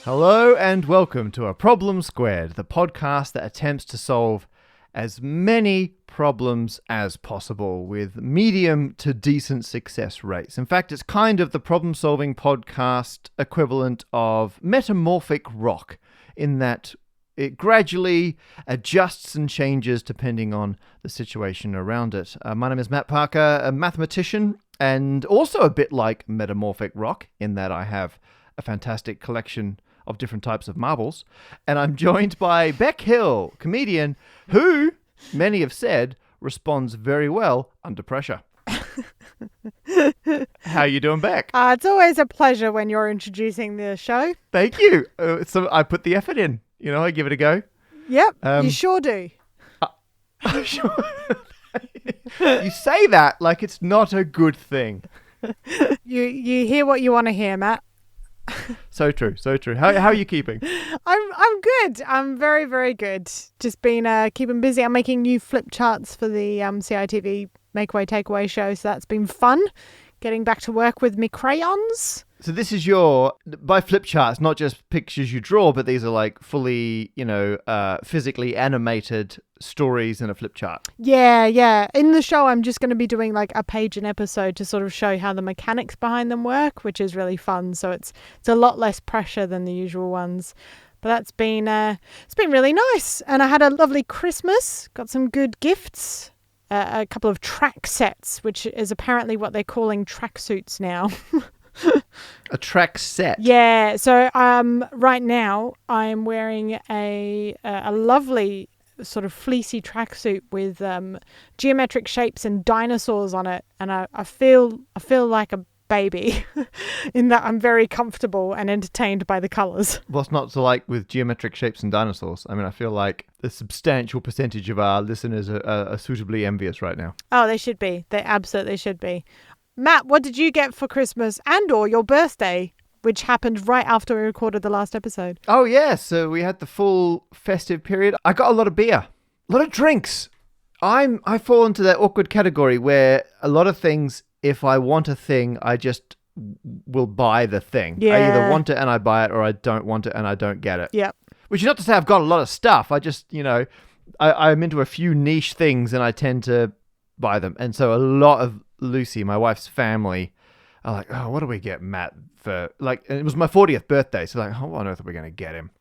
Hello and welcome to A Problem Squared, the podcast that attempts to solve as many problems as possible with medium to decent success rates. In fact, it's kind of the problem-solving podcast equivalent of metamorphic rock in that it gradually adjusts and changes depending on the situation around it. My name is Matt Parker, a mathematician, and also a bit like metamorphic rock in that I have a fantastic collection of different types of marbles. And I'm joined by Bec Hill, comedian, who, many have said, responds very well under pressure. How you doing, Bec? It's always a pleasure when you're introducing the show. Thank you. So I put the effort in. You know, I give it a go. Yep, you sure do. Sure. You say that like it's not a good thing. You hear what you want to hear, Matt. So true, so true. How are you keeping? I'm good. I'm very, very good. Just been keeping busy. I'm making new flip charts for the CITV Makeaway Takeaway show, so that's been fun. Getting back to work with me crayons. So this is your, by flip charts, not just pictures you draw, but these are like fully, physically animated stories in a flip chart. Yeah. In the show, I'm just going to be doing like a page an episode to sort of show how the mechanics behind them work, which is really fun. So it's a lot less pressure than the usual ones. But that's been it's been really nice. And I had a lovely Christmas. Got some good gifts. A couple of track sets, which is apparently what they're calling tracksuits now. A track set? Yeah. So right now I'm wearing a lovely sort of fleecy tracksuit with geometric shapes and dinosaurs on it, and I feel like a baby in that I'm very comfortable and entertained by the colours. What's not to like with geometric shapes and dinosaurs? I mean, I feel like a substantial percentage of our listeners are suitably envious right now. Oh, they should be. They absolutely should be. Matt, what did you get for Christmas and or your birthday, which happened right after we recorded the last episode? Oh, yeah. So we had the full festive period. I got a lot of beer, a lot of drinks. I fall into that awkward category where a lot of things, if I want a thing, I just will buy the thing. Yeah. I either want it and I buy it, or I don't want it and I don't get it. Yep. Which is not to say I've got a lot of stuff. I just, I'm into a few niche things and I tend to buy them. And so a lot of Lucy, my wife's family, are like, oh, what do we get Matt for? Like, and it was my 40th birthday. So like, what on earth are we going to get him?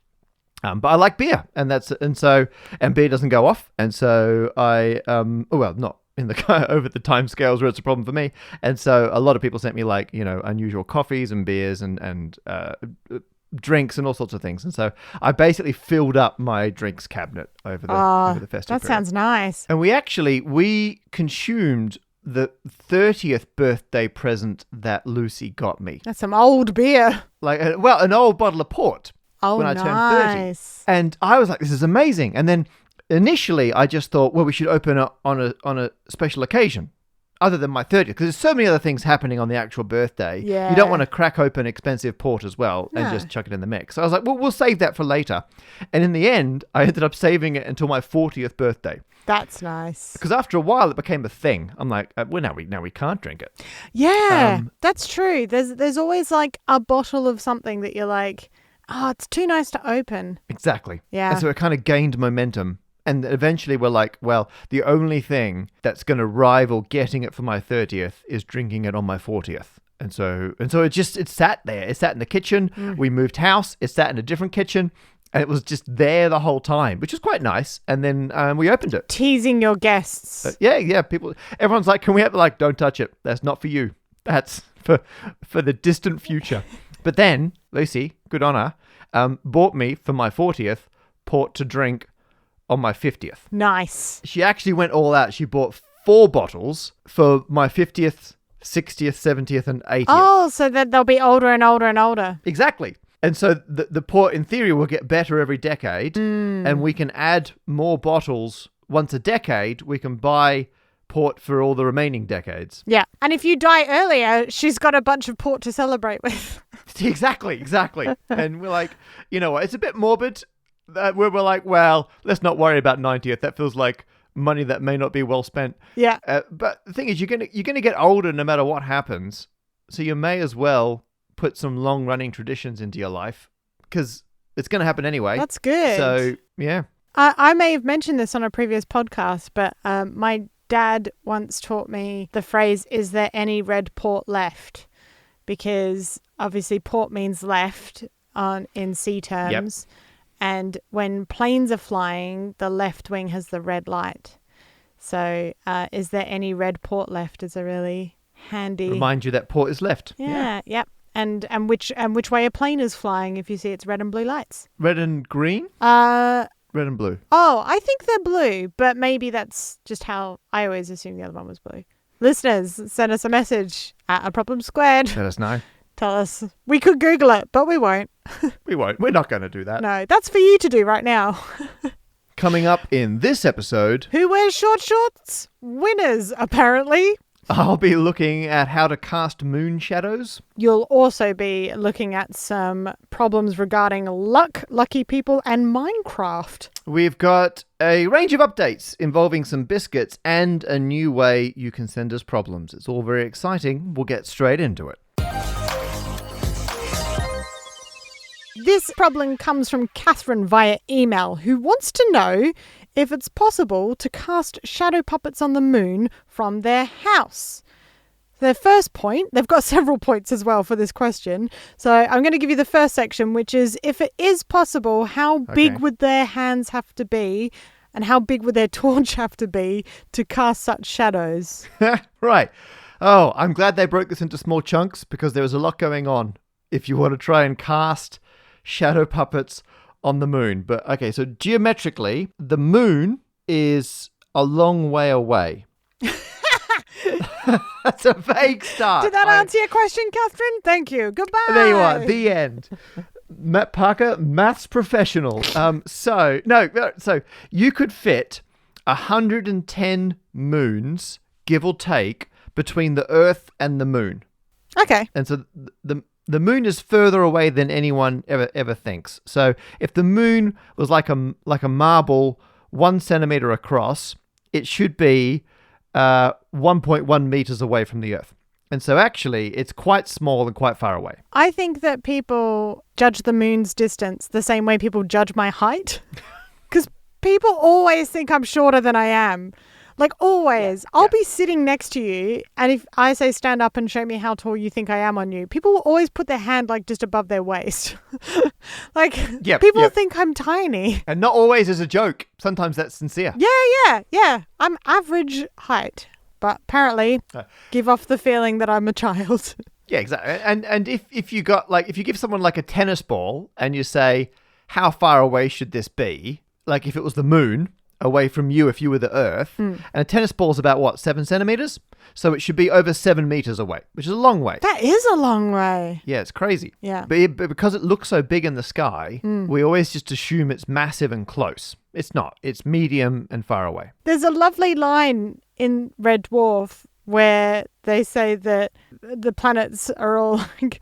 But I like beer, and beer doesn't go off. And so not in the over the time scales where it's a problem for me. And so a lot of people sent me like, unusual coffees and beers and drinks and all sorts of things. And so I basically filled up my drinks cabinet over the festive period. Sounds nice. And we consumed the 30th birthday present that Lucy got me. That's some old beer. Like, an old bottle of port. Oh, when I turned 30. And I was like, this is amazing. And then initially I just thought, well, we should open it on a special occasion other than my 30th, because there's so many other things happening on the actual birthday. Yeah. You don't want to crack open expensive port as well and just chuck it in the mix. So I was like, well, we'll save that for later. And in the end, I ended up saving it until my 40th birthday. That's nice. Because after a while, it became a thing. I'm like, well, now we can't drink it. Yeah, that's true. There's always like a bottle of something that you're like, oh, it's too nice to open. Exactly. Yeah. And so it kind of gained momentum. And eventually we're like, well, the only thing that's going to rival getting it for my 30th is drinking it on my 40th. And so it sat there. It sat in the kitchen. We moved house. It sat in a different kitchen. And it was just there the whole time, which is quite nice. And then we opened it. Teasing your guests. Yeah. Everyone's like, can we have it? Like, don't touch it. That's not for you. That's for the distant future. But then Lucy, good on her, bought me for my 40th port to drink on my 50th. Nice. She actually went all out. She bought 4 bottles for my 50th, 60th, 70th, and 80th. Oh, so that they'll be older and older and older. Exactly. And so the port, in theory, will get better every decade, and we can add more bottles once a decade. We can buy port for all the remaining decades. Yeah. And if you die earlier, she's got a bunch of port to celebrate with. Exactly. And we're like, you know what? It's a bit morbid. We're like, well, let's not worry about 90th. That feels like money that may not be well spent. Yeah. But the thing is, you're gonna get older no matter what happens. So you may as well put some long-running traditions into your life. because it's going to happen anyway. That's good. So, yeah. I may have mentioned this on a previous podcast, but my dad once taught me the phrase, "Is there any red port left?" Because obviously port means left in sea terms. Yep. And when planes are flying, the left wing has the red light. So is there any red port left is a really handy... Remind you that port is left. Yeah, yep. And which way a plane is flying if you see it's red and blue lights. Red and green? Red and blue. Oh, I think they're blue, but maybe that's just how I always assumed the other one was blue. Listeners, send us a message at A Problem Squared. Let us know. Tell us. We could Google it, but we won't. We won't. We're not going to do that. No, that's for you to do right now. Coming up in this episode... Who wears short shorts? Winners, apparently. I'll be looking at how to cast moon shadows. You'll also be looking at some problems regarding luck, lucky people, and Minecraft. We've got a range of updates involving some biscuits and a new way you can send us problems. It's all very exciting. We'll get straight into it. This problem comes from Catherine via email, who wants to know if it's possible to cast shadow puppets on the moon from their house. Their first point, they've got several points as well for this question. So I'm going to give you the first section, which is if it is possible, how big would their hands have to be and how big would their torch have to be to cast such shadows? Right. Oh, I'm glad they broke this into small chunks because there was a lot going on if you want to try and cast shadow puppets on the moon. But okay, so geometrically, the moon is a long way away. That's a vague start. Did that answer your question, Catherine? Thank you. Goodbye. There you are. The end. Matt Parker, maths professional. So you could fit 110 moons, give or take, between the Earth and the moon. Okay. And so the moon is further away than anyone ever thinks. So if the moon was like a marble 1 centimeter across, it should be 1.1 meters away from the Earth. And so actually, it's quite small and quite far away. I think that people judge the moon's distance the same way people judge my height. Because people always think I'm shorter than I am. Like, always. I'll be sitting next to you, and if I say stand up and show me how tall you think I am on you, people will always put their hand, like, just above their waist. People think I'm tiny. And not always as a joke. Sometimes that's sincere. Yeah. I'm average height, but apparently give off the feeling that I'm a child. Yeah, exactly. And if you give someone, like, a tennis ball, and you say, how far away should this be? Like, if it was the moon... away from you if you were the Earth. And a tennis ball is about, 7 centimeters? So it should be over 7 meters away, which is a long way. That is a long way. Yeah, it's crazy. Yeah. But because it looks so big in the sky, we always just assume it's massive and close. It's not. It's medium and far away. There's a lovely line in Red Dwarf where they say that the planets are all like,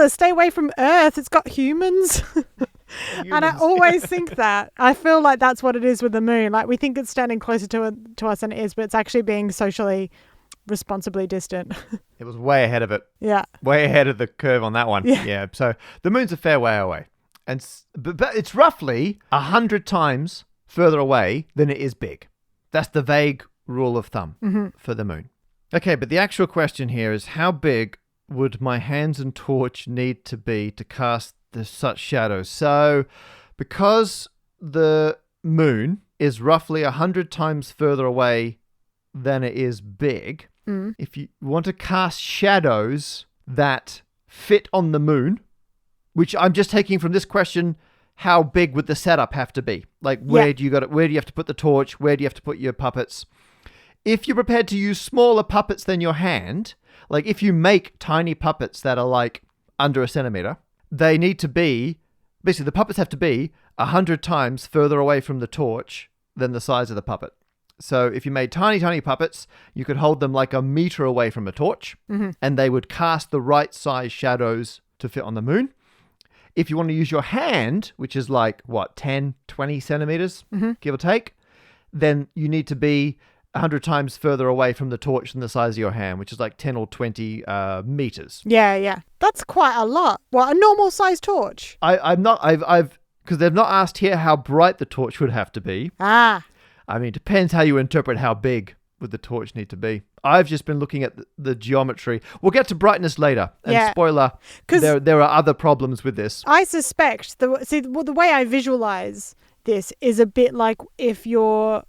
stay away from Earth. It's got humans. And I always think that. I feel like that's what it is with the moon. Like, we think it's standing closer to us than it is, but it's actually being socially responsibly distant. It was way ahead of it. Yeah. Way ahead of the curve on that one. Yeah. So the moon's a fair way away. But it's roughly 100 times further away than it is big. That's the vague rule of thumb for the moon. Okay, but the actual question here is how big would my hands and torch need to be to cast such shadows? So because the moon is roughly 100 times further away than it is big, if you want to cast shadows that fit on the moon, which I'm just taking from this question, how big would the setup have to be? Like, where do you have to put the torch? Where do you have to put your puppets? If you're prepared to use smaller puppets than your hand, like if you make tiny puppets that are like under a centimeter, they need to be, basically the puppets have to be 100 times further away from the torch than the size of the puppet. So if you made tiny puppets, you could hold them like a meter away from a torch, and they would cast the right size shadows to fit on the moon. If you want to use your hand, which is like, 10, 20 centimeters, give or take, then you need to be 100 times further away from the torch than the size of your hand, which is like 10 or 20 meters. Yeah. That's quite a lot. What, a normal sized torch? Because they've not asked here how bright the torch would have to be. Ah. I mean, it depends how you interpret how big would the torch need to be. I've just been looking at the geometry. We'll get to brightness later. And spoiler, there are other problems with this. I suspect the way I visualize this is a bit like if you're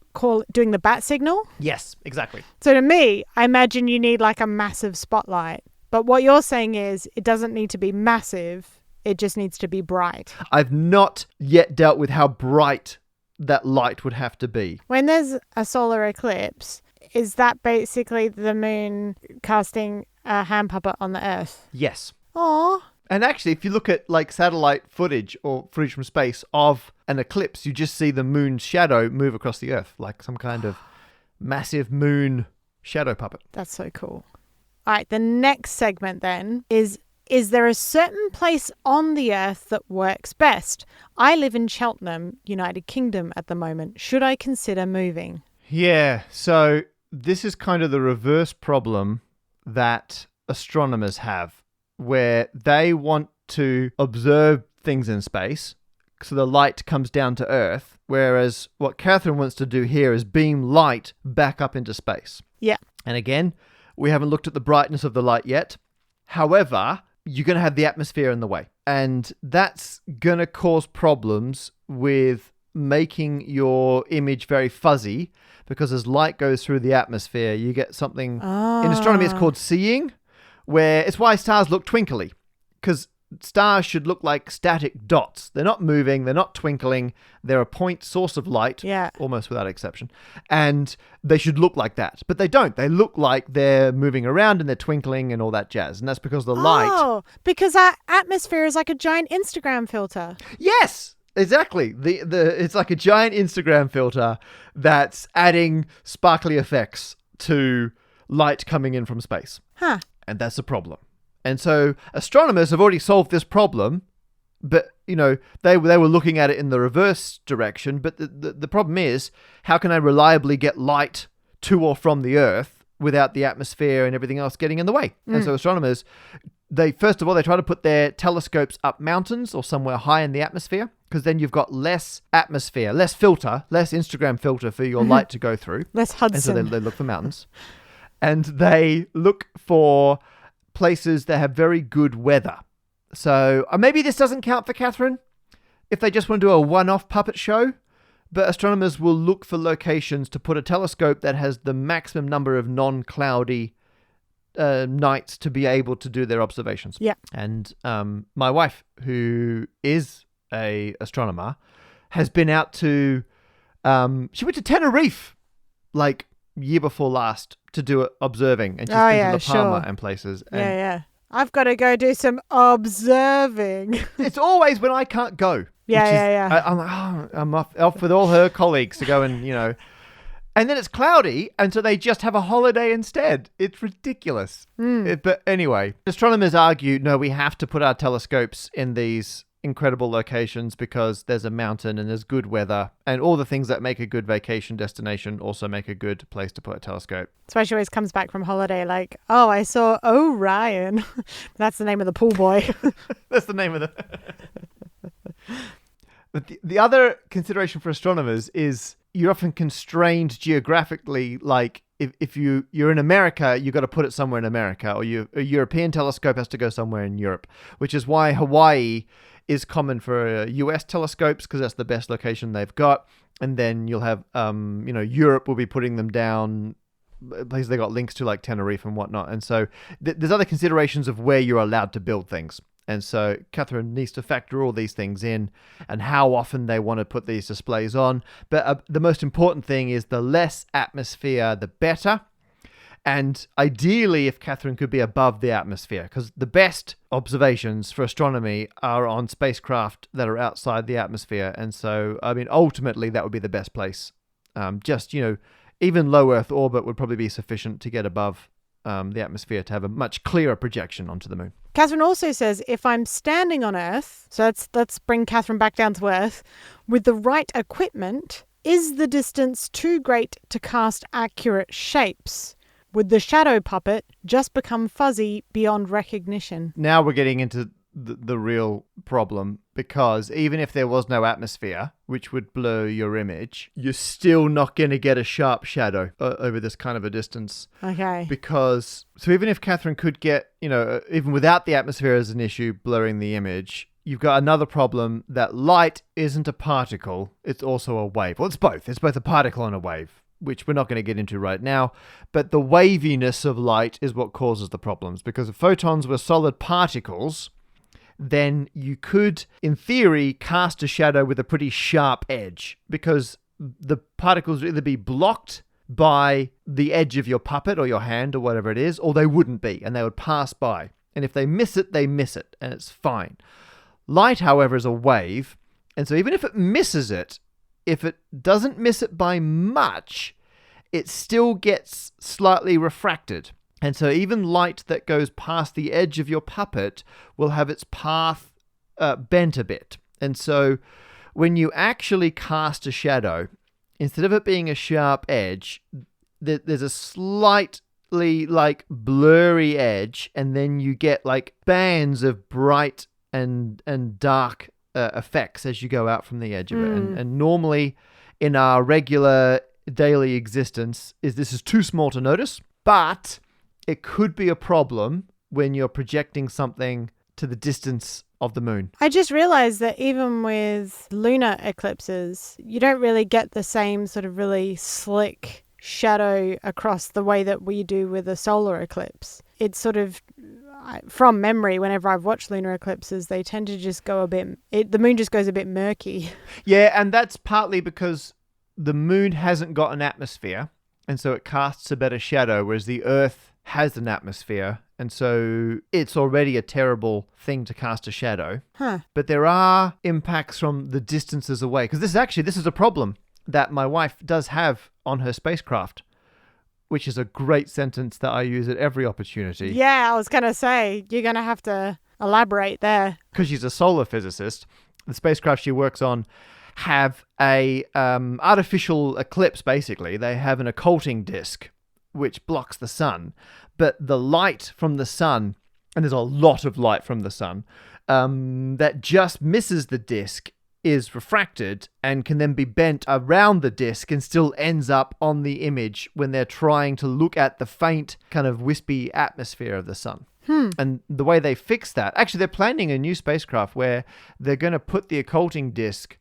doing the bat signal. Yes, exactly. So to me, I imagine you need like a massive spotlight. But what you're saying is it doesn't need to be massive. It just needs to be bright. I've not yet dealt with how bright that light would have to be. When there's a solar eclipse, is that basically the moon casting a hand puppet on the Earth? Yes. Aww. And actually, if you look at like satellite footage or footage from space of an eclipse, you just see the moon's shadow move across the Earth, like some kind of massive moon shadow puppet. That's so cool. All right, the next segment then is there a certain place on the Earth that works best? I live in Cheltenham, United Kingdom at the moment. Should I consider moving? Yeah, so this is kind of the reverse problem that astronomers have, where they want to observe things in space, so the light comes down to Earth, whereas what Catherine wants to do here is beam light back up into space. Yeah. And again, we haven't looked at the brightness of the light yet. However, you're going to have the atmosphere in the way, and that's going to cause problems with making your image very fuzzy, because as light goes through the atmosphere, you get something in astronomy it's called seeing, where it's why stars look twinkly, because stars should look like static dots. They're not moving, they're not twinkling, they're a point source of light, almost without exception, and they should look like that, but they don't. They look like they're moving around and they're twinkling and all that jazz, and that's because the light... Oh, because our atmosphere is like a giant Instagram filter. Yes! Exactly. It's like a giant Instagram filter that's adding sparkly effects to light coming in from space. Huh. And that's a problem. And so astronomers have already solved this problem, but, you know, they were looking at it in the reverse direction. But the problem is, how can I reliably get light to or from the Earth without the atmosphere and everything else getting in the way? And so astronomers, first of all, they try to put their telescopes up mountains or somewhere high in the atmosphere, because then you've got less atmosphere, less filter, less Instagram filter for your light to go through. Less Hudson. And so they look for mountains. And they look for places that have very good weather. So maybe this doesn't count for Catherine if they just want to do a one-off puppet show, but astronomers will look for locations to put a telescope that has the maximum number of non-cloudy nights to be able to do their observations. Yeah. And my wife, who is a astronomer, has been out to she went to Tenerife like year before last to do observing, and she's been to La Palma and places. And I've got to go do some observing. It's always when I can't go. I'm like, I'm off with all her colleagues to go and, you know, and then it's cloudy, and so they just have a holiday instead. It's ridiculous. But anyway, astronomers argue, no, we have to put our telescopes in these incredible locations because there's a mountain and there's good weather, and all the things that make a good vacation destination also make a good place to put a telescope. That's why she always comes back from holiday like, oh, I saw Orion. That's the name of the pool boy. That's the name of the... But the other consideration for astronomers is you're often constrained geographically. Like if you're in America, you've got to put it somewhere in America, or a European telescope has to go somewhere in Europe, which is why Hawaii is common for US telescopes, because that's the best location they've got. And then you'll have, Europe will be putting them down places they got links to, like Tenerife and whatnot. And so there's other considerations of where you're allowed to build things. And so Catherine needs to factor all these things in and how often they want to put these displays on. But the most important thing is the less atmosphere, the better. And ideally, if Catherine could be above the atmosphere, because the best observations for astronomy are on spacecraft that are outside the atmosphere. And so, I mean, ultimately, that would be the best place. Even low Earth orbit would probably be sufficient to get above the atmosphere to have a much clearer projection onto the moon. Catherine also says if I'm standing on Earth, so let's bring Catherine back down to Earth, with the right equipment, Is the distance too great to cast accurate shapes? Would the shadow puppet just become fuzzy beyond recognition? Now we're getting into the real problem, because even if there was no atmosphere, which would blur your image, you're still not going to get a sharp shadow over this kind of a distance. Okay. So even if Catherine could get, even without the atmosphere as an issue, blurring the image, you've got another problem that light isn't a particle, it's also a wave. Well, it's both. It's both a particle and a wave, which we're not going to get into right now. But the waviness of light is what causes the problems, because if photons were solid particles, then you could, in theory, cast a shadow with a pretty sharp edge, because the particles would either be blocked by the edge of your puppet or your hand or whatever it is, or they wouldn't be, and they would pass by. And if they miss it, they miss it, and it's fine. Light, however, is a wave, and so even if it misses it, if it doesn't miss it by much, it still gets slightly refracted. And so even light that goes past the edge of your puppet will have its path bent a bit. And so when you actually cast a shadow, instead of it being a sharp edge, there's a slightly blurry edge, and then you get bands of bright and dark effects as you go out from the edge of it. And normally in our regular daily existence, this is too small to notice, but it could be a problem when you're projecting something to the distance of the moon. I just realized that even with lunar eclipses, you don't really get the same sort of really slick shadow across the way that we do with a solar eclipse. It's sort of, from memory, whenever I've watched lunar eclipses, they tend to just go the moon just goes a bit murky. Yeah, and that's partly because the moon hasn't got an atmosphere, and so it casts a better shadow, whereas the Earth has an atmosphere, and so it's already a terrible thing to cast a shadow. But there are impacts from the distances away, because this is a problem that my wife does have on her spacecraft, which is a great sentence that I use at every opportunity. Yeah, I was going to say, you're going to have to elaborate there. Because she's a solar physicist, the spacecraft she works on have a artificial eclipse, basically. They have an occulting disk, which blocks the sun. But the light from the sun, and there's a lot of light from the sun, that just misses the disk, is refracted and can then be bent around the disk and still ends up on the image when they're trying to look at the faint kind of wispy atmosphere of the sun. And the way they fix that, actually they're planning a new spacecraft where they're going to put the occulting disk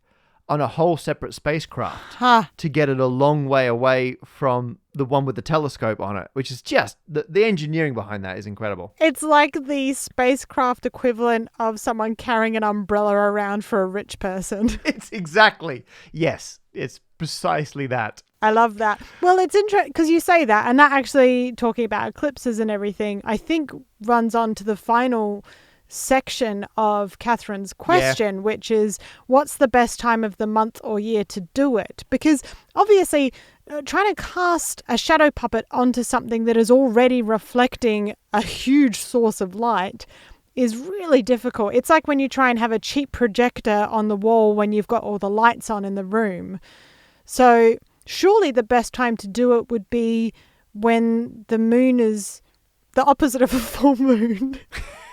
on a whole separate spacecraft to get it a long way away from the one with the telescope on it, which is just, the engineering behind that is incredible. It's like the spacecraft equivalent of someone carrying an umbrella around for a rich person. It's exactly, yes, it's precisely that. I love that. Well, it's interesting because you say that, and that actually, talking about eclipses and everything, I think runs on to the final section of Catherine's question, which is, what's the best time of the month or year to do it? Because obviously trying to cast a shadow puppet onto something that is already reflecting a huge source of light is really difficult. It's like when you try and have a cheap projector on the wall when you've got all the lights on in the room. So surely the best time to do it would be when the moon is the opposite of a full moon.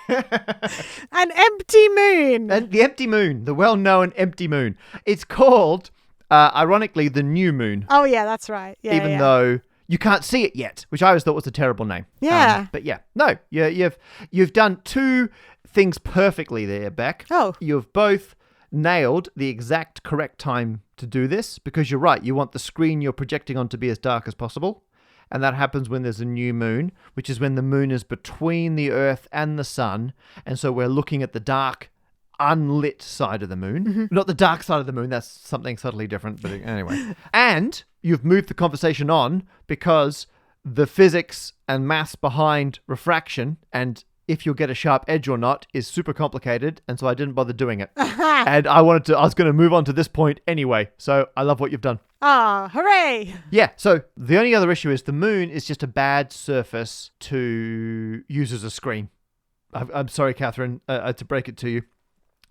An empty moon. And the empty moon, the well-known empty moon. It's called, ironically, the new moon. Oh, yeah, that's right. Yeah, Even though you can't see it yet, which I always thought was a terrible name. Yeah. But yeah, no, you've done two things perfectly there, Bec. Oh. You've both nailed the exact correct time to do this, because you're right. You want the screen you're projecting on to be as dark as possible. And that happens when there's a new moon, which is when the moon is between the Earth and the sun. And so we're looking at the dark, unlit side of the moon. Mm-hmm. Not the dark side of the moon. That's something subtly different. But anyway. And you've moved the conversation on because the physics and maths behind refraction and if you'll get a sharp edge or not is super complicated. And so I didn't bother doing it. And I was going to move on to this point anyway. So I love what you've done. Ah, hooray! Yeah, so the only other issue is the moon is just a bad surface to use as a screen. I'm sorry, Catherine, to break it to you.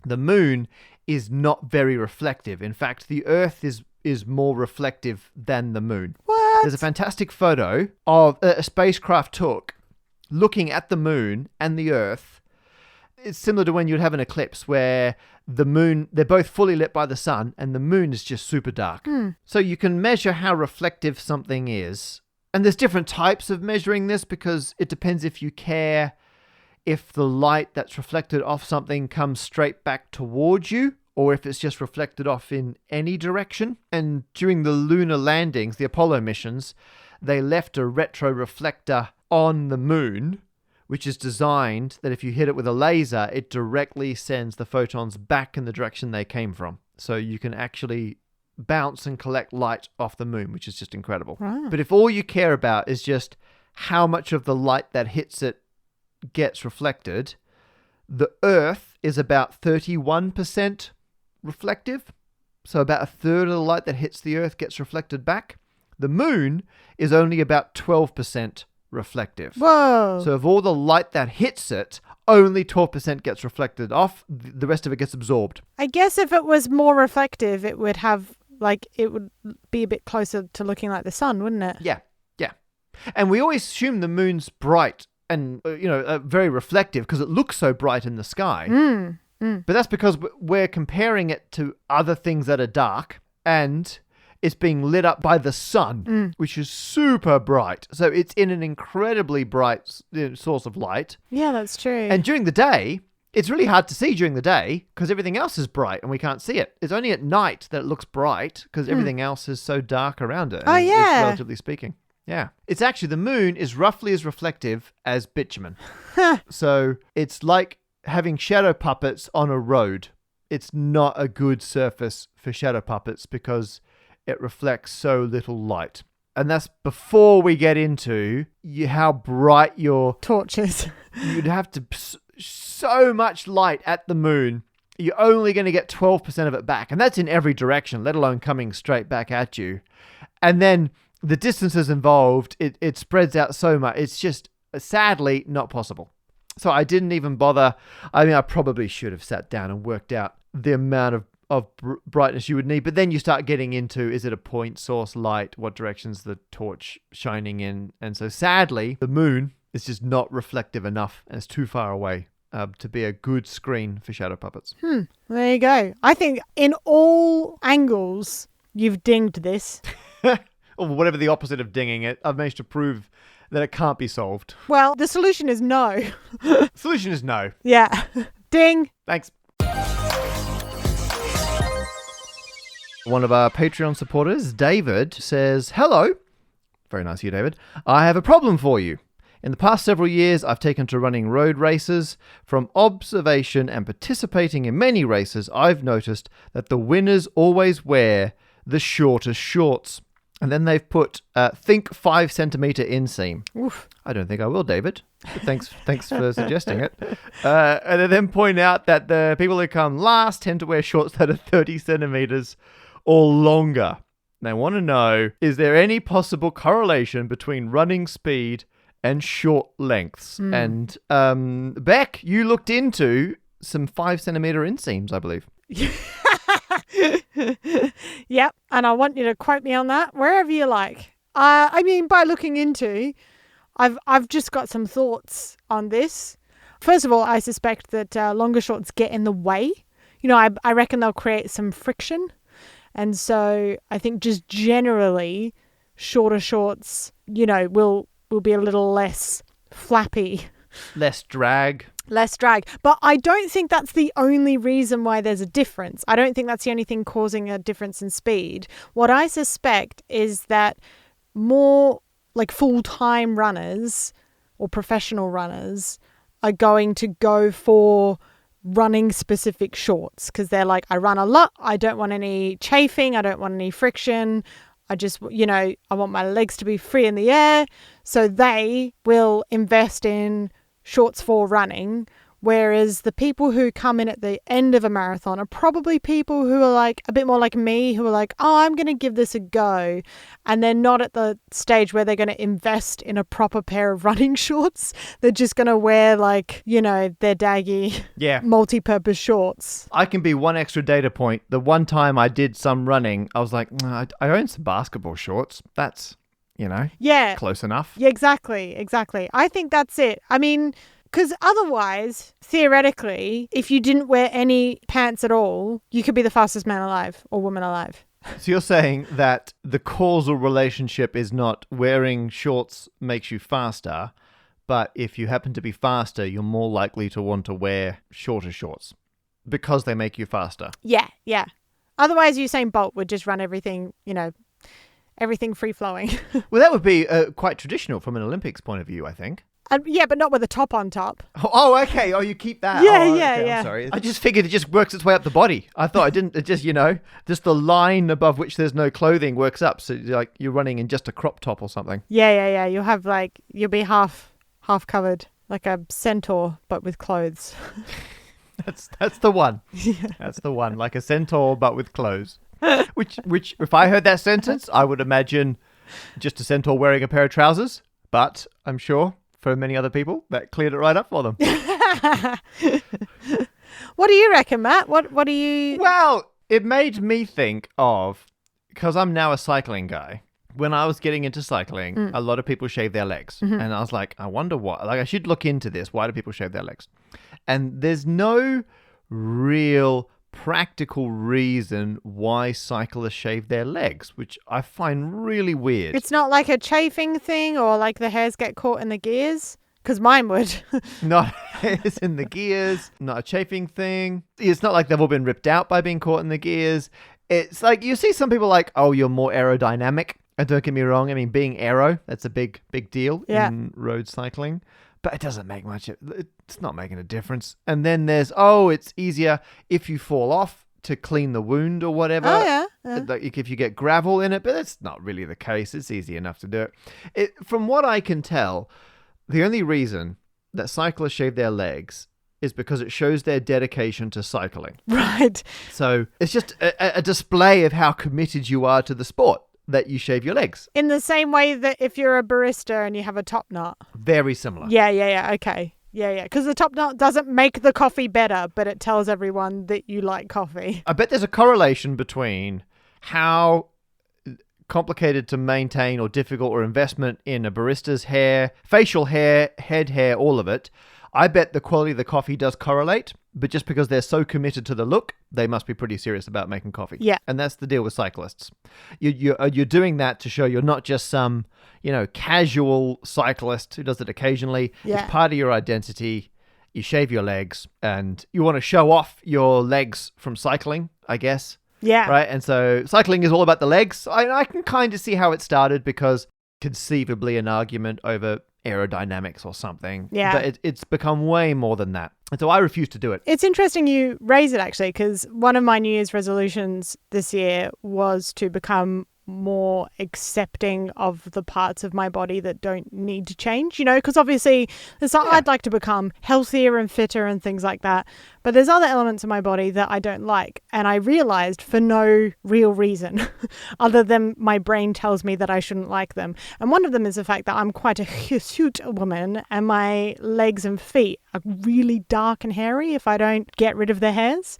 The moon is not very reflective. In fact, the Earth is is more reflective than the moon. What? There's a fantastic photo of a spacecraft took looking at the moon and the Earth. It's similar to when you'd have an eclipse where the moon, they're both fully lit by the sun and the moon is just super dark. So you can measure how reflective something is. And there's different types of measuring this because it depends if you care if the light that's reflected off something comes straight back towards you or if it's just reflected off in any direction. And during the lunar landings, the Apollo missions, they left a retroreflector on the moon, which is designed that if you hit it with a laser, it directly sends the photons back in the direction they came from. So you can actually bounce and collect light off the moon, which is just incredible. Wow. But if all you care about is just how much of the light that hits it gets reflected, the Earth is about 31% reflective. So about a third of the light that hits the Earth gets reflected back. The moon is only about 12% reflective. Whoa. So of all the light that hits it, only 12% gets reflected off. The rest of it gets absorbed. I guess if it was more reflective, it would be a bit closer to looking like the sun, wouldn't it? Yeah. And we always assume the moon's bright and, very reflective because it looks so bright in the sky. But that's because we're comparing it to other things that are dark and it's being lit up by the sun, which is super bright. So it's in an incredibly bright source of light. Yeah, that's true. And during the day, it's really hard to see during the day because everything else is bright and we can't see it. It's only at night that it looks bright because everything else is so dark around it. Oh, yeah. Relatively speaking. Yeah. It's actually, the moon is roughly as reflective as bitumen. So it's like having shadow puppets on a road. It's not a good surface for shadow puppets because it reflects so little light. And that's before we get into how bright your torches. You'd have to so much light at the moon. You're only going to get 12% of it back. And that's in every direction, let alone coming straight back at you. And then the distances involved, it spreads out so much. It's just sadly not possible. So I didn't even bother. I mean, I probably should have sat down and worked out the amount of brightness you would need. But then you start getting into, is it a point source light? What direction's the torch shining in? And so sadly, the moon is just not reflective enough and it's too far away to be a good screen for shadow puppets. There you go. I think in all angles, you've dinged this. Or whatever the opposite of dinging it, I've managed to prove that it can't be solved. Well, the solution is no. Solution is no. Yeah. Ding. Thanks. One of our Patreon supporters, David, says, "Hello." Very nice of you, David. "I have a problem for you. In the past several years, I've taken to running road races. From observation and participating in many races, I've noticed that the winners always wear the shortest shorts. And then they've put, think 5 centimeter inseam." Oof. I don't think I will, David. But thanks for suggesting it. And they then point out that the people who come last tend to wear shorts that are 30 centimeters or longer. They want to know, is there any possible correlation between running speed and short lengths? And Bec, you looked into some 5 centimeter inseams, I believe. Yep, and I want you to quote me on that wherever you like. I mean, by looking into, I've just got some thoughts on this. First of all, I suspect that longer shorts get in the way. I reckon they'll create some friction, and so I think just generally shorter shorts, will be a little less flappy, less drag. But I don't think that's the only reason why there's a difference. I don't think that's the only thing causing a difference in speed. What I suspect is that more like full-time runners or professional runners are going to go for running specific shorts because they're like, I run a lot. I don't want any chafing. I don't want any friction. I just, I want my legs to be free in the air. So they will invest in shorts for running, Whereas the people who come in at the end of a marathon are probably people who are like a bit more like me, who are like, oh, I'm going to give this a go. And they're not at the stage where they're going to invest in a proper pair of running shorts. They're just going to wear like, you know, their daggy multi-purpose shorts. I can be one extra data point. The one time I did some running, I was like, I own some basketball shorts. That's, you know, close enough. Yeah, exactly. I think that's it. I mean, because otherwise, theoretically, if you didn't wear any pants at all, you could be the fastest man alive or woman alive. So you're saying that the causal relationship is not wearing shorts makes you faster, but if you happen to be faster, you're more likely to want to wear shorter shorts because they make you faster. Yeah. Otherwise, Usain Bolt would just run everything, you know, everything free-flowing. Well, that would be quite traditional from an Olympics point of view, I think. Yeah, but not with a top on top. Oh, okay. Oh, you keep that. Yeah, okay, I'm sorry. I just figured it just works its way up the body. I thought it just, you know, just the line above which there's no clothing works up. So like you're running in just a crop top or something. Yeah. You'll be half covered, like a centaur, but with clothes. That's the one. Yeah. That's the one. Like a centaur, but with clothes. Which, if I heard that sentence, I would imagine just a centaur wearing a pair of trousers. But I'm sure for many other people, that cleared it right up for them. What do you reckon, Matt? What do you... Well, it made me think of, because I'm now a cycling guy. When I was getting into cycling, a lot of people shave their legs. Mm-hmm. And I was like, I wonder why. Like, I should look into this. Why do people shave their legs? And there's no real practical reason why cyclists shave their legs, which I find really weird. It's not like a chafing thing or like the hairs get caught in the gears? Because mine would. Not hairs in the gears, not a chafing thing. It's not like they've all been ripped out by being caught in the gears. It's like you see some people like, oh, you're more aerodynamic. And don't get me wrong. I mean, being aero, that's a big deal in road cycling. But it doesn't make much. It's not making a difference. And then there's, it's easier if you fall off to clean the wound or whatever. Oh, yeah. Like if you get gravel in it. But that's not really the case. It's easy enough to do it. From what I can tell, the only reason that cyclists shave their legs is because it shows their dedication to cycling. Right. So it's just a display of how committed you are to the sport. That you shave your legs. In the same way that if you're a barista and you have a top knot. Very similar. Yeah. Okay. Yeah. Because the top knot doesn't make the coffee better, but it tells everyone that you like coffee. I bet there's a correlation between how complicated to maintain or difficult or investment in a barista's hair, facial hair, head hair, all of it. I bet the quality of the coffee does correlate, but just because they're so committed to the look, they must be pretty serious about making coffee. Yeah. And that's the deal with cyclists. You're doing that to show you're not just some, casual cyclist who does it occasionally. Yeah. It's part of your identity. You shave your legs and you want to show off your legs from cycling, I guess. Yeah. Right? And so cycling is all about the legs. I can kind of see how it started because conceivably an argument over aerodynamics or something. Yeah. But it's become way more than that. And so I refuse to do it. It's interesting you raise it, actually, because one of my New Year's resolutions this year was to become more accepting of the parts of my body that don't need to change, because obviously I'd like to become healthier and fitter and things like that. But there's other elements of my body that I don't like. And I realized for no real reason other than my brain tells me that I shouldn't like them. And one of them is the fact that I'm quite a hirsute woman and my legs and feet are really dark and hairy if I don't get rid of the hairs.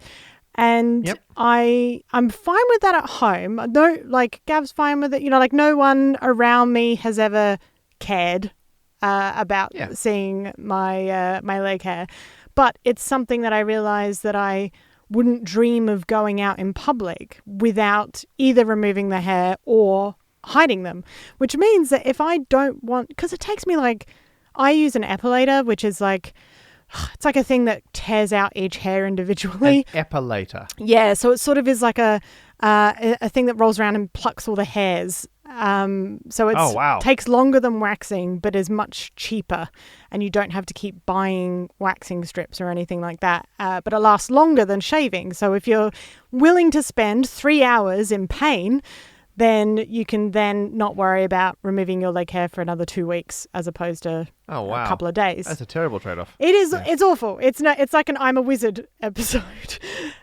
And yep. I'm fine with that at home. No, like Gav's fine with it. No one around me has ever cared about seeing my my leg hair. But it's something that I realized that I wouldn't dream of going out in public without either removing the hair or hiding them. Which means that if I don't want, because it takes me I use an epilator, which is it's like a thing that tears out each hair individually. An epilator. Yeah, so it sort of is like a thing that rolls around and plucks all the hairs. So it takes longer than waxing, but is much cheaper, and you don't have to keep buying waxing strips or anything like that. But it lasts longer than shaving. So if you're willing to spend 3 hours in pain, then you can then not worry about removing your leg hair for another 2 weeks as opposed to Oh, wow. a couple of days. That's a terrible trade-off. It is. Yeah. It's awful. It's like an I'm a Wizard episode.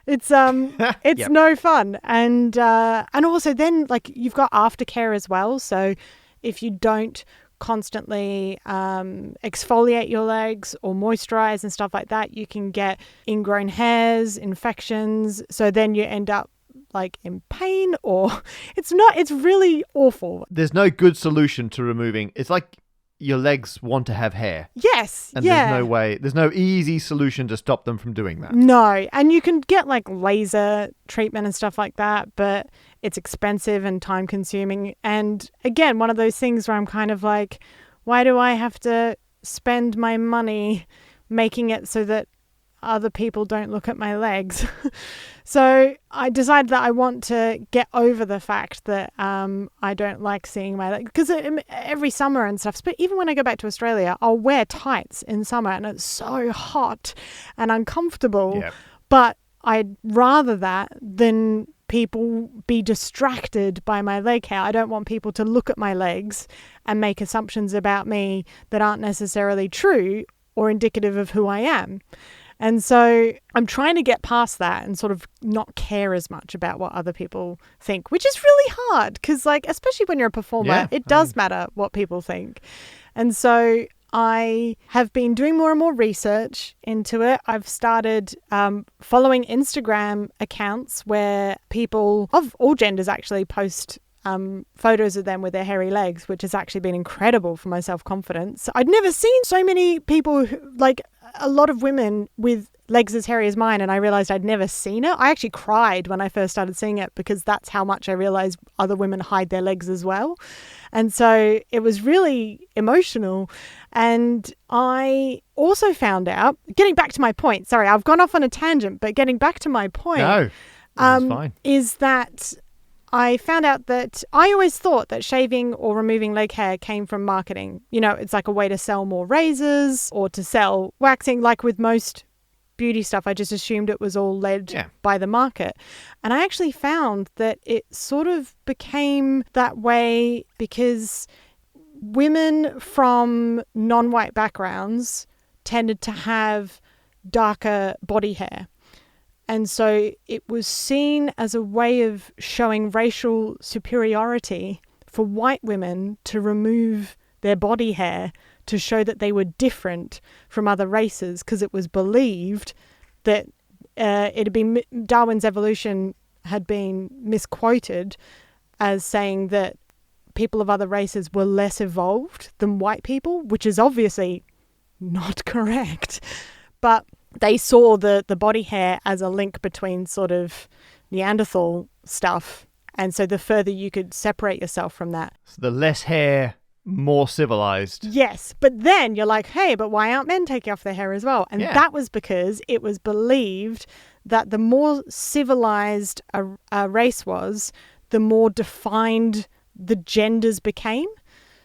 It's Yep. no fun. And also then like you've got aftercare as well. So if you don't constantly exfoliate your legs or moisturize and stuff like that, you can get ingrown hairs, infections. So then you end up like in pain, or it's really awful. There's no good solution to removing. It's like your legs want to have hair. Yes. And yeah. there's no easy solution to stop them from doing that. No. And you can get like laser treatment and stuff like that, but it's expensive and time consuming. And again, one of those things where I'm kind of like, why do I have to spend my money making it so that other people don't look at my legs? So I decided that I want to get over the fact that I don't like seeing my legs, because every summer and stuff, but even when I go back to Australia, I'll wear tights in summer and it's so hot and uncomfortable. Yep. But I'd rather that than people be distracted by my leg hair. I don't want people to look at my legs and make assumptions about me that aren't necessarily true or indicative of who I am. And so I'm trying to get past that and sort of not care as much about what other people think, which is really hard because, like, especially when you're a performer, it does matter what people think. And so I have been doing more and more research into it. I've started following Instagram accounts where people of all genders actually post photos of them with their hairy legs, which has actually been incredible for my self-confidence. I'd never seen so many people, like a lot of women with legs as hairy as mine, and I realized I'd never seen it. I actually cried when I first started seeing it because that's how much I realized other women hide their legs as well. And so it was really emotional. And I also found out, getting back to my point, sorry, I've gone off on a tangent, but getting back to my point, no, fine. Is that I found out that I always thought that shaving or removing leg hair came from marketing. You know, it's like a way to sell more razors or to sell waxing. Like with most beauty stuff, I just assumed it was all led by the market. And I actually found that it sort of became that way because women from non-white backgrounds tended to have darker body hair. And so it was seen as a way of showing racial superiority for white women to remove their body hair to show that they were different from other races, because it was believed that it had been Darwin's evolution had been misquoted as saying that people of other races were less evolved than white people, which is obviously not correct. But they saw the body hair as a link between sort of Neanderthal stuff. And so the further you could separate yourself from that. So the less hair, more civilized. Yes. But then you're like, hey, but why aren't men taking off their hair as well? And that was because it was believed that the more civilized a race was, the more defined the genders became.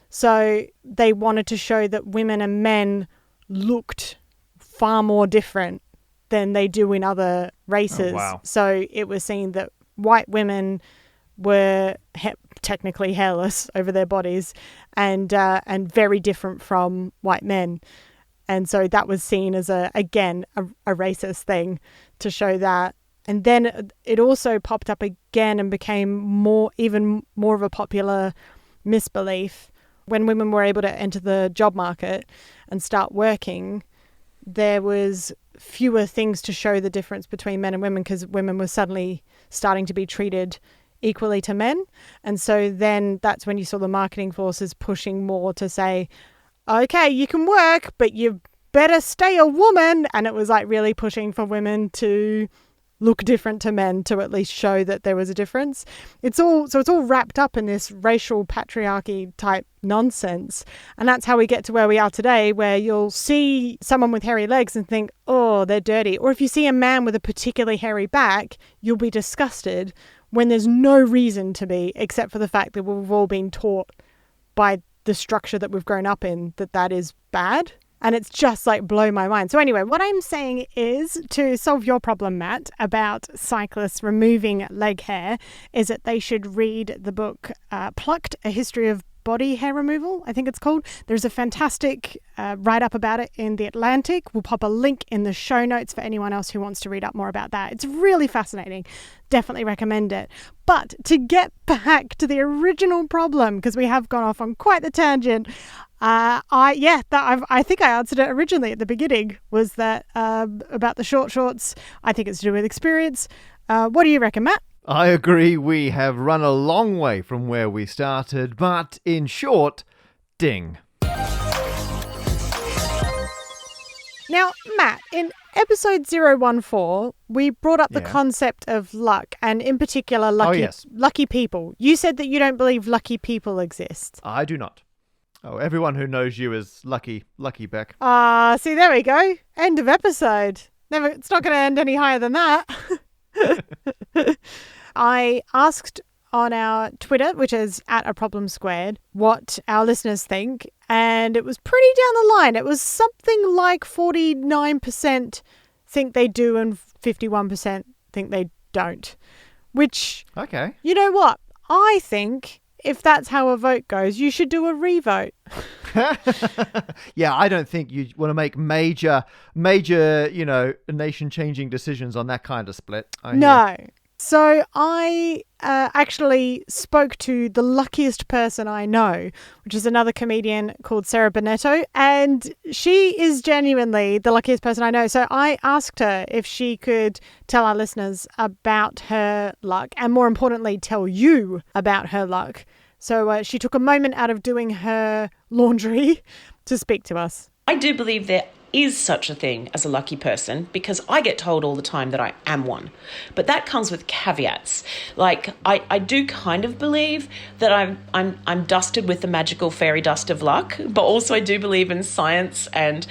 So they wanted to show that women and men looked far more different than they do in other races. Oh, wow. So it was seen that white women were technically hairless over their bodies and very different from white men. And so that was seen as a racist thing to show that. And then it also popped up again and became even more of a popular misbelief when women were able to enter the job market and start working. There was fewer things to show the difference between men and women because women were suddenly starting to be treated equally to men. And so then that's when you saw the marketing forces pushing more to say, okay, you can work, but you better stay a woman. And it was like really pushing for women to look different to men to at least show that there was a difference. It's all wrapped up in this racial patriarchy type nonsense. And that's how we get to where we are today, where you'll see someone with hairy legs and think, oh, they're dirty. Or if you see a man with a particularly hairy back, you'll be disgusted when there's no reason to be, except for the fact that we've all been taught by the structure that we've grown up in that is bad. And it's just like blow my mind. So anyway, what I'm saying is to solve your problem, Matt, about cyclists removing leg hair, is that they should read the book Plucked, A History of Body Hair Removal, I think it's called. There's a fantastic write-up about it in The Atlantic. We'll pop a link in the show notes for anyone else who wants to read up more about that. It's really fascinating. Definitely recommend it. But to get back to the original problem, because we have gone off on quite the tangent, I think I answered it originally at the beginning, was that about the short shorts. I think it's to do with experience. What do you reckon, Matt? I agree, we have run a long way from where we started, but in short, ding. Now, Matt, in episode 014, we brought up the concept of luck, and in particular, lucky people. You said that you don't believe lucky people exist. I do not. Oh, everyone who knows you is lucky Bec. See, there we go. End of episode. It's not going to end any higher than that. I asked on our Twitter, which is @aproblemsquared, what our listeners think, and it was pretty down the line. It was something like 49% think they do and 51% think they don't. Which, okay, you know what? I think if that's how a vote goes, you should do a revote. Yeah, I don't think you want to make major, nation-changing decisions on that kind of split. No. So I actually spoke to the luckiest person I know, which is another comedian called Sarah Bonetto, and she is genuinely the luckiest person I know. So I asked her if she could tell our listeners about her luck, and more importantly, tell you about her luck. So she took a moment out of doing her laundry to speak to us. I do believe there is such a thing as a lucky person, because I get told all the time that I am one. But that comes with caveats. Like, I do kind of believe that I'm dusted with the magical fairy dust of luck, but also I do believe in science and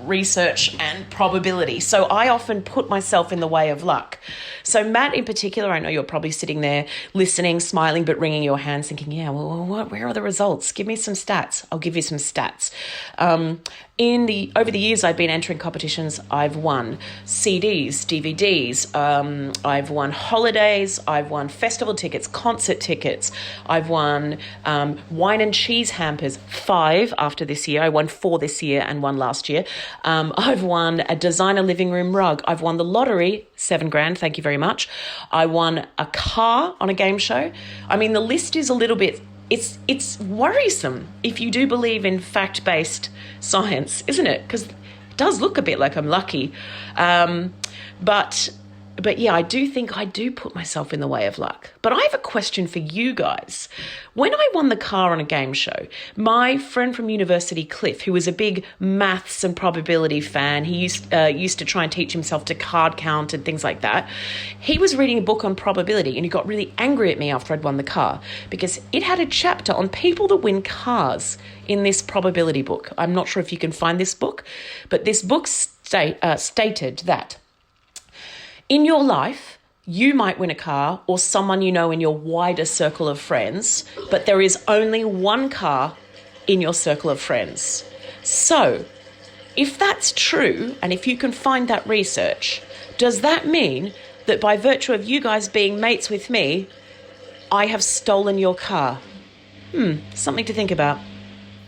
research and probability. So I often put myself in the way of luck. So Matt in particular, I know you're probably sitting there listening, smiling, but wringing your hands thinking, yeah, well, where are the results? Give me some stats. I'll give you some stats. Over the years, I've been entering competitions. I've won CDs, DVDs. I've won holidays. I've won festival tickets, concert tickets. I've won wine and cheese hampers, 5 after this year. I won 4 this year and 1 last year. I've won a designer living room rug. I've won the lottery, $7,000. Thank you very much. I won a car on a game show. I mean, the list is a little bit. It's worrisome if you do believe in fact-based science, isn't it? Because it does look a bit like I'm lucky. But yeah, I do think I do put myself in the way of luck. But I have a question for you guys. When I won the car on a game show, my friend from university, Cliff, who was a big maths and probability fan, he used to try and teach himself to card count and things like that. He was reading a book on probability and he got really angry at me after I'd won the car because it had a chapter on people that win cars in this probability book. I'm not sure if you can find this book, but this book stated that in your life, you might win a car or someone you know in your wider circle of friends, but there is only one car in your circle of friends. So, if that's true, and if you can find that research, does that mean that by virtue of you guys being mates with me, I have stolen your car? Something to think about.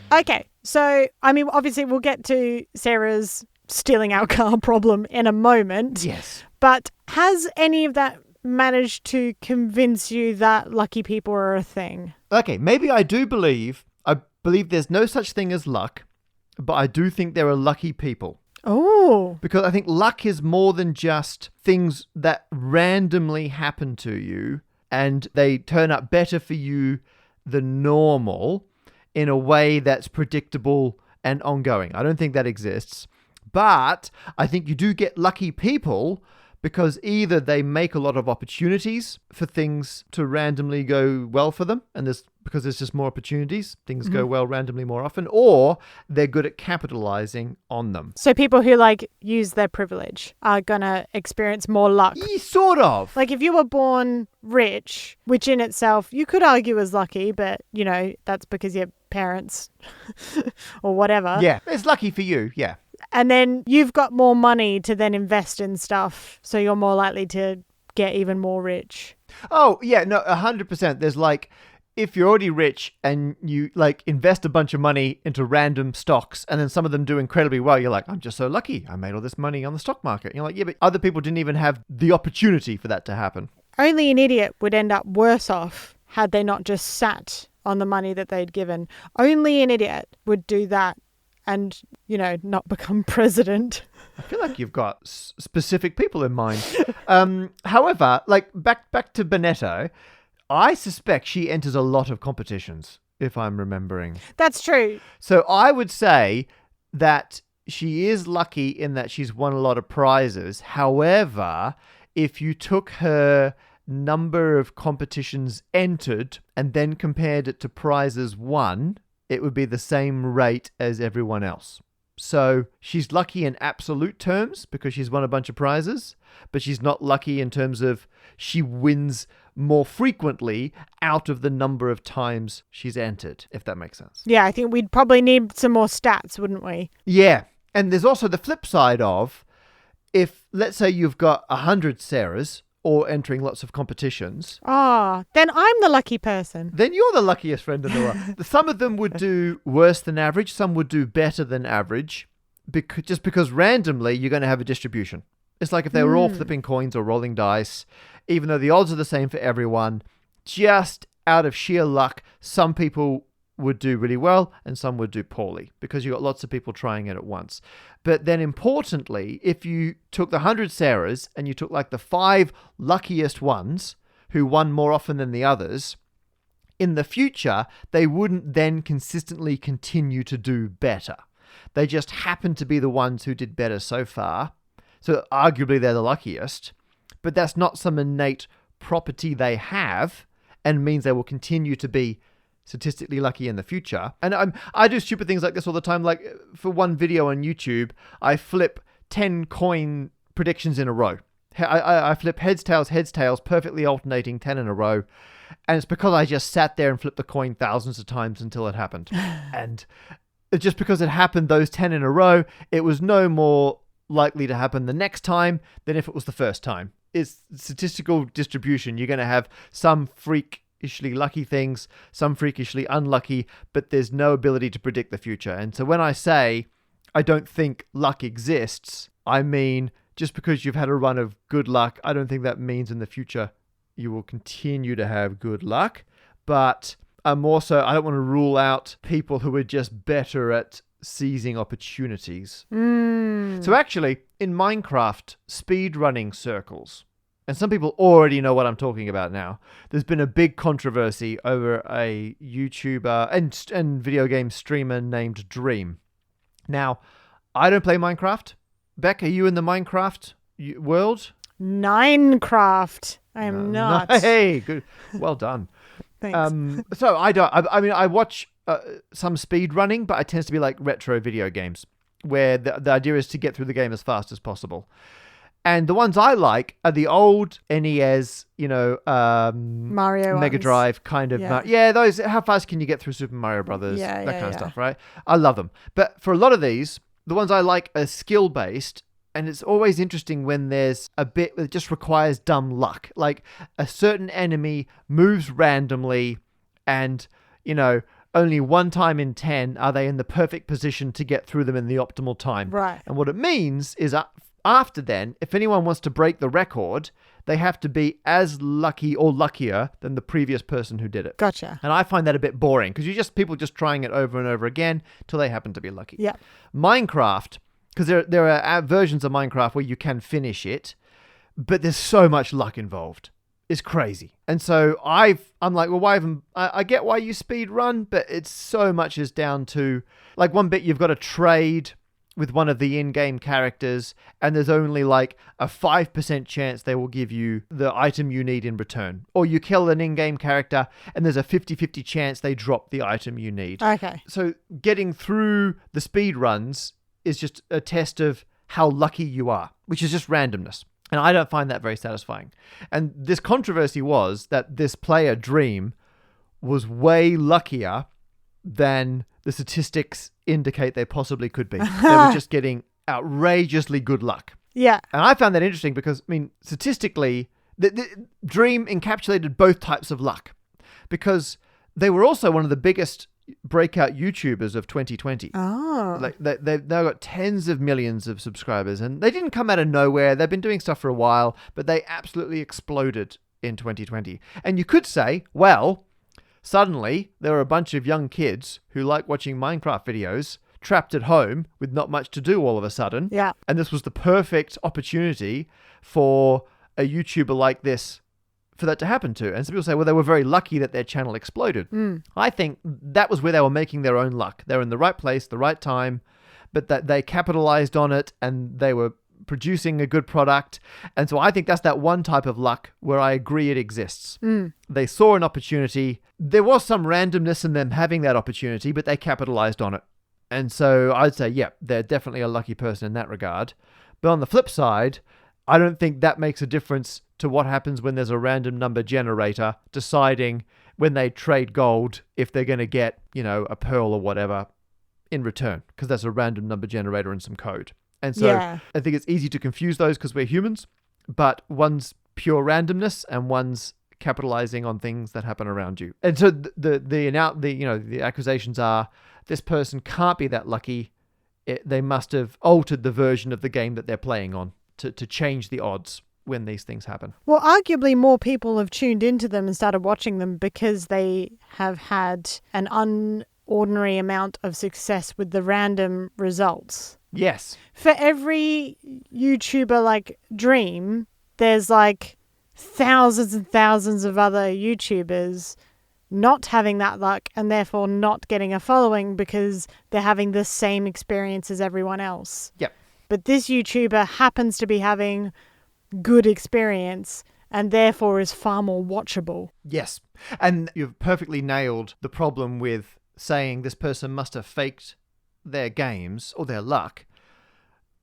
Okay, so, I mean, obviously we'll get to Sarah's stealing our car problem in a moment. Yes. But has any of that managed to convince you that lucky people are a thing? Okay, maybe I believe there's no such thing as luck, but I do think there are lucky people. Oh. Because I think luck is more than just things that randomly happen to you and they turn up better for you than normal in a way that's predictable and ongoing. I don't think that exists. But I think you do get lucky people because either they make a lot of opportunities for things to randomly go well for them, and because there's just more opportunities, things go well randomly more often, or they're good at capitalizing on them. So people who use their privilege are gonna experience more luck. Sort of. Like if you were born rich, which in itself you could argue is lucky, but that's because your parents or whatever. Yeah, it's lucky for you. Yeah. And then you've got more money to then invest in stuff. So you're more likely to get even more rich. Oh, yeah, no, 100%. There's like, if you're already rich and you like invest a bunch of money into random stocks and then some of them do incredibly well, you're like, I'm just so lucky. I made all this money on the stock market. And you're like, yeah, but other people didn't even have the opportunity for that to happen. Only an idiot would end up worse off had they not just sat on the money that they'd given. Only an idiot would do that and, you know, not become president. I feel like you've got specific people in mind. However, like back to Bonetto, I suspect she enters a lot of competitions, if I'm remembering. That's true. So I would say that she is lucky in that she's won a lot of prizes. However, if you took her number of competitions entered and then compared it to prizes won, it would be the same rate as everyone else. So she's lucky in absolute terms because she's won a bunch of prizes, but she's not lucky in terms of she wins more frequently out of the number of times she's entered, if that makes sense. Yeah, I think we'd probably need some more stats, wouldn't we? Yeah. And there's also the flip side of, if let's say you've got 100 Sarahs or entering lots of competitions. Then I'm the lucky person. Then you're the luckiest friend in the world. Some of them would do worse than average. Some would do better than average, because randomly you're going to have a distribution. It's like if they were all flipping coins or rolling dice, even though the odds are the same for everyone, just out of sheer luck, some people would do really well and some would do poorly because you got lots of people trying it at once. But then importantly, if you took the 100 Sarahs and you took like the 5 luckiest ones who won more often than the others, in the future, they wouldn't then consistently continue to do better. They just happen to be the ones who did better so far. So arguably they're the luckiest, but that's not some innate property they have and means they will continue to be statistically lucky in the future. And I do stupid things like this all the time. Like for one video on YouTube, I flip 10 coin predictions in a row. I flip heads, tails, perfectly alternating 10 in a row. And it's because I just sat there and flipped the coin thousands of times until it happened. And just because it happened those 10 in a row, it was no more likely to happen the next time than if it was the first time. It's statistical distribution. You're going to have some freakishly lucky things, some freakishly unlucky, but there's no ability to predict the future. And so when I say I don't think luck exists, I mean just because you've had a run of good luck, I don't think that means in the future you will continue to have good luck. But I'm also, I don't want to rule out people who are just better at seizing opportunities. So actually, in Minecraft speedrunning circles, and some people already know what I'm talking about now, there's been a big controversy over a YouTuber and video game streamer named Dream. Now, I don't play Minecraft. Bec, are you in the Minecraft world? Minecraft. I am not. Hey, good. Well done. Thanks. So I don't. I mean, I watch some speed running, but it tends to be like retro video games, where the idea is to get through the game as fast as possible. And the ones I like are the old NES, Mario Mega ones. Drive kind of. Yeah. Those. How fast can you get through Super Mario Brothers? Yeah, that kind of yeah. stuff, right? I love them. But for a lot of these, the ones I like are skill based. And it's always interesting when there's a bit that just requires dumb luck. Like a certain enemy moves randomly and, only one time in 10 are they in the perfect position to get through them in the optimal time. Right. And what it means is after then, if anyone wants to break the record, they have to be as lucky or luckier than the previous person who did it. Gotcha. And I find that a bit boring because people just trying it over and over again till they happen to be lucky. Yeah. Minecraft, because there are versions of Minecraft where you can finish it, but there's so much luck involved. It's crazy. And so I'm like, well, why haven't... I get why you speed run, but it's so much is down to... Like one bit you've got to trade with one of the in-game characters, and there's only like a 5% chance they will give you the item you need in return. Or you kill an in-game character, and there's a 50-50 chance they drop the item you need. Okay. So getting through the speed runs is just a test of how lucky you are, which is just randomness. And I don't find that very satisfying. And this controversy was that this player, Dream, was way luckier than the statistics indicate they possibly could be. They were just getting outrageously good luck. Yeah. And I found that interesting because, I mean, statistically, the Dream encapsulated both types of luck because they were also one of the biggest breakout YouTubers of 2020. Oh. Like they've now got tens of millions of subscribers, and they didn't come out of nowhere. They've been doing stuff for a while, but they absolutely exploded in 2020. And you could say, well, suddenly there are a bunch of young kids who like watching Minecraft videos trapped at home with not much to do all of a sudden. Yeah. And this was the perfect opportunity for a YouTuber like this for that to happen to. And some people say, well, they were very lucky that their channel exploded. I think that was where they were making their own luck. They were in the right place, the right time, but that they capitalized on it and they were producing a good product. And so I think that's that one type of luck where I agree it exists. They saw an opportunity. There was some randomness in them having that opportunity, but they capitalized on it. And so I'd say, yeah, they're definitely a lucky person in that regard. But on the flip side, I don't think that makes a difference to what happens when there's a random number generator deciding when they trade gold if they're going to get, a pearl or whatever in return, because that's a random number generator and some code. And so I think it's easy to confuse those because we're humans, but one's pure randomness and one's capitalizing on things that happen around you. And so the accusations are this person can't be that lucky. They must have altered the version of the game that they're playing on to change the odds when these things happen. Well, arguably more people have tuned into them and started watching them because they have had an unordinary amount of success with the random results. Yes. For every YouTuber like Dream, there's like thousands and thousands of other YouTubers not having that luck and therefore not getting a following because they're having the same experience as everyone else. Yep. But this YouTuber happens to be having good experience and therefore is far more watchable. Yes. And you've perfectly nailed the problem with saying this person must have faked their games or their luck,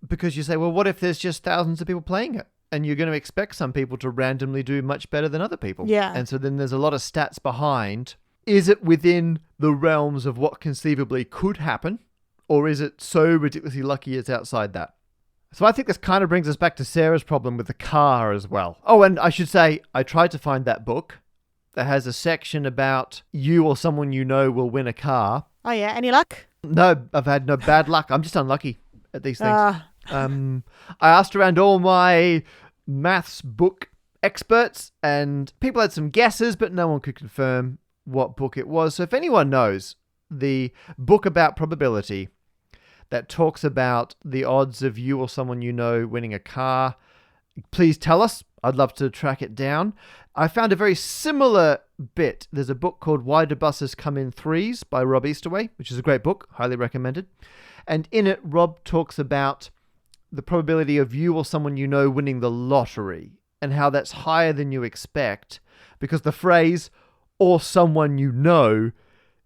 because you say, well, what if there's just thousands of people playing it? And you're going to expect some people to randomly do much better than other people. Yeah. And so then there's a lot of stats behind. Is it within the realms of what conceivably could happen? Or is it so ridiculously lucky it's outside that? So I think this kind of brings us back to Sarah's problem with the car as well. Oh, and I should say, I tried to find that book that has a section about you or someone you know will win a car. Oh, yeah. Any luck? No, I've had no bad luck. I'm just unlucky at these things. I asked around all my maths book experts and people had some guesses, but no one could confirm what book it was. So if anyone knows the book about probability that talks about the odds of you or someone you know winning a car, please tell us. I'd love to track it down. I found a very similar bit. There's a book called Why Do Buses Come in Threes by Rob Easterway, which is a great book, highly recommended. And in it, Rob talks about the probability of you or someone you know winning the lottery and how that's higher than you expect because the phrase, or someone you know,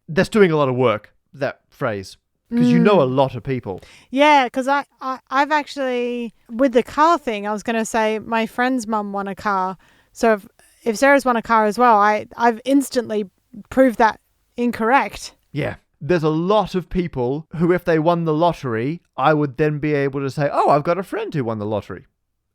that's doing a lot of work, that phrase, because you know a lot of people. Yeah, because I've actually, with the car thing, I was going to say my friend's mum won a car. So if Sarah's won a car as well, I've instantly proved that incorrect. Yeah. There's a lot of people who, if they won the lottery, I would then be able to say, oh, I've got a friend who won the lottery.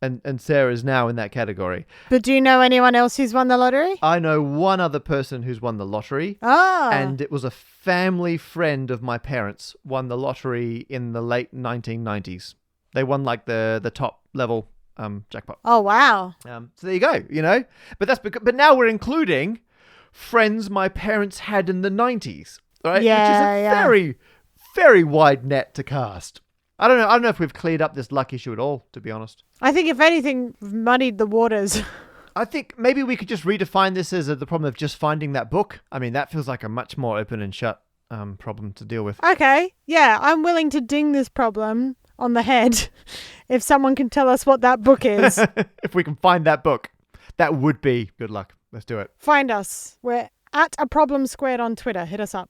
And Sarah's now in that category. But do you know anyone else who's won the lottery? I know one other person who's won the lottery. Oh. And it was a family friend of my parents won the lottery in the late 1990s. They won like the top level jackpot. Oh, wow. So there you go, But now we're including friends my parents had in the 90s. Right? Yeah, which is a very, very wide net to cast. I don't know if we've cleared up this luck issue at all, to be honest. I think if anything, we've muddied the waters. I think maybe we could just redefine this as the problem of just finding that book. I mean, that feels like a much more open and shut problem to deal with. Okay, yeah, I'm willing to ding this problem on the head if someone can tell us what that book is. If we can find that book, that would be good luck. Let's do it. Find us. We're at A Problem Squared on Twitter. Hit us up.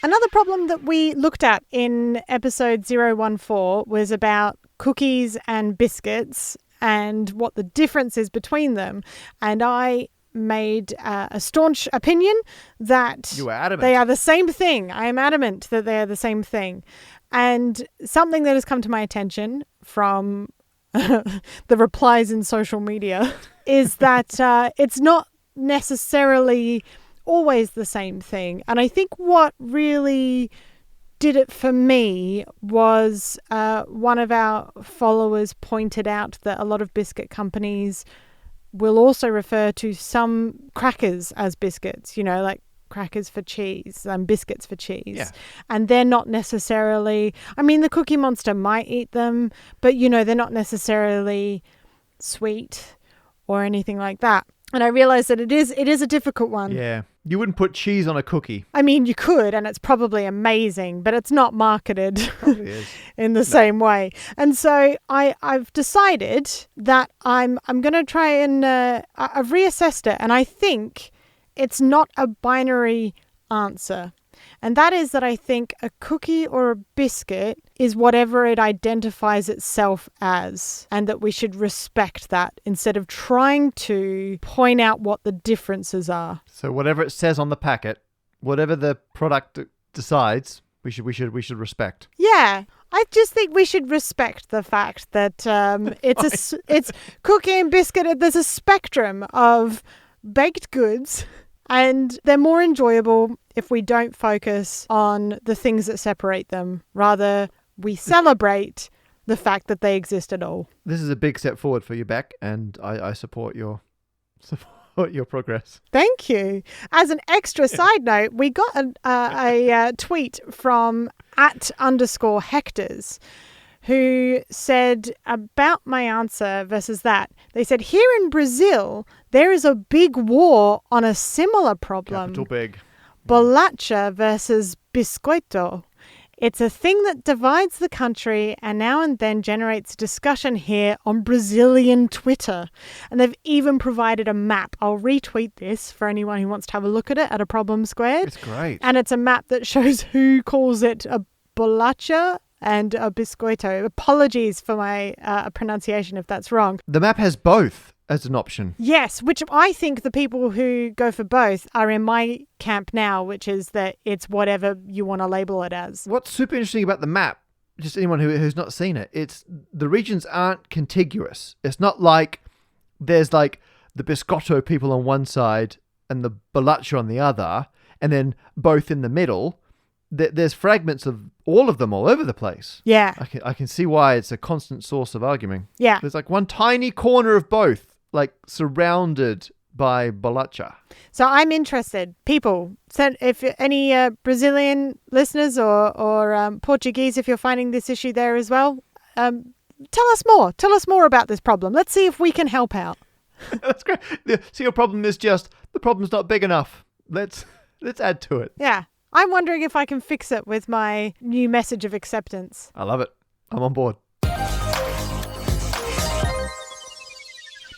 Another problem that we looked at in episode 014 was about cookies and biscuits and what the difference is between them. And I made a staunch opinion that You were adamant. they are the same thing. I am adamant that they are the same thing. And something that has come to my attention from the replies in social media is that it's not necessarily always the same thing. And I think what really did it for me was one of our followers pointed out that a lot of biscuit companies will also refer to some crackers as biscuits, like crackers for cheese and biscuits for cheese. Yeah. And they're not necessarily, the Cookie Monster might eat them, but they're not necessarily sweet or anything like that. And I realized that it is a difficult one. Yeah. You wouldn't put cheese on a cookie. You could, and it's probably amazing, but it's not marketed Probably is. in the same way. And so I've decided that I'm going to try and I've reassessed it, and I think it's not a binary answer. And that is that I think a cookie or a biscuit is whatever it identifies itself as, and that we should respect that instead of trying to point out what the differences are. So whatever it says on the packet, whatever the product decides, we should respect. Yeah. I just think we should respect the fact that it's cookie and biscuit. There's a spectrum of baked goods, and they're more enjoyable if we don't focus on the things that separate them. Rather, we celebrate the fact that they exist at all. This is a big step forward for you, Bec, and I support your progress. Thank you. As an extra side note, we got a tweet from @_Hectors, who said about my answer versus that. They said, here in Brazil, there is a big war on a similar problem. Capital big. Bolacha versus biscoito. It's a thing that divides the country and now and then generates discussion here on Brazilian Twitter. And they've even provided a map. I'll retweet this for anyone who wants to have a look at it at A Problem Squared. It's great. And it's a map that shows who calls it a bolacha and a biscoito. Apologies for my pronunciation if that's wrong. The map has both as an option. Yes, which I think the people who go for both are in my camp now, which is that it's whatever you want to label it as. What's super interesting about the map, just anyone who's not seen it, it's the regions aren't contiguous. It's not like there's like the biscotto people on one side and the bolacha on the other, and then both in the middle. There's fragments of all of them all over the place. Yeah. I can see why it's a constant source of argument. Yeah. There's like one tiny corner of both, like surrounded by bolacha. So I'm interested. People, send if any Brazilian listeners or Portuguese, if you're finding this issue there as well, tell us more. Tell us more about this problem. Let's see if we can help out. That's great. So your problem is just the problem's not big enough. Let's add to it. Yeah. I'm wondering if I can fix it with my new message of acceptance. I love it. I'm on board.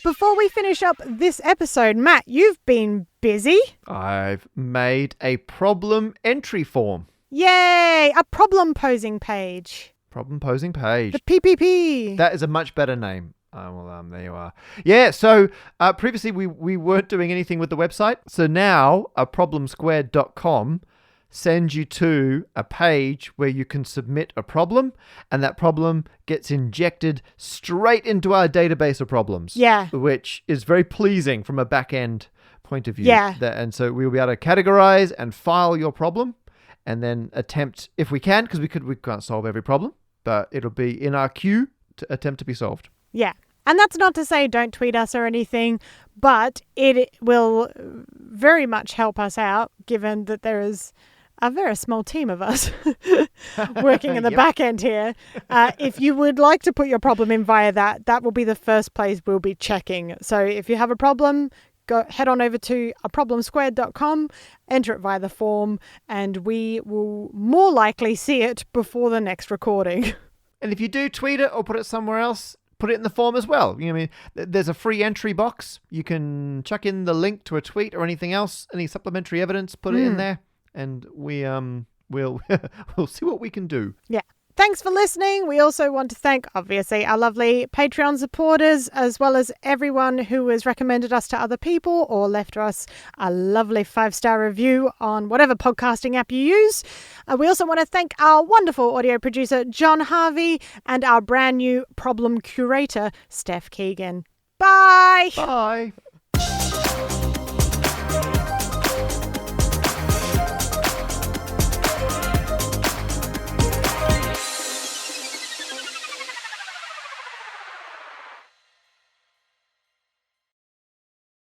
Before we finish up this episode, Matt, you've been busy. I've made a problem entry form. Yay! A problem posing page. Problem posing page. The PPP. That is a much better name. There you are. Yeah, so previously we weren't doing anything with the website. So now problemsquared.com sends you to a page where you can submit a problem, and that problem gets injected straight into our database of problems. Yeah. Which is very pleasing from a back-end point of view. Yeah. And so we'll be able to categorize and file your problem and then attempt, if we can, because we can't solve every problem, but it'll be in our queue to attempt to be solved. Yeah. And that's not to say don't tweet us or anything, but it will very much help us out, given that there is a very small team of us working in the back end here. If you would like to put your problem in via that will be the first place we'll be checking. So if you have a problem, head on over to aproblemsquared.com, enter it via the form, and we will more likely see it before the next recording. And if you do tweet it or put it somewhere else, put it in the form as well. There's a free entry box. You can chuck in the link to a tweet or anything else, any supplementary evidence, put it in there. And we'll see what we can do. Yeah. Thanks for listening. We also want to thank, obviously, our lovely Patreon supporters, as well as everyone who has recommended us to other people or left us a lovely 5-star review on whatever podcasting app you use. We also want to thank our wonderful audio producer, John Harvey, and our brand new problem curator, Steph Keegan. Bye! Bye.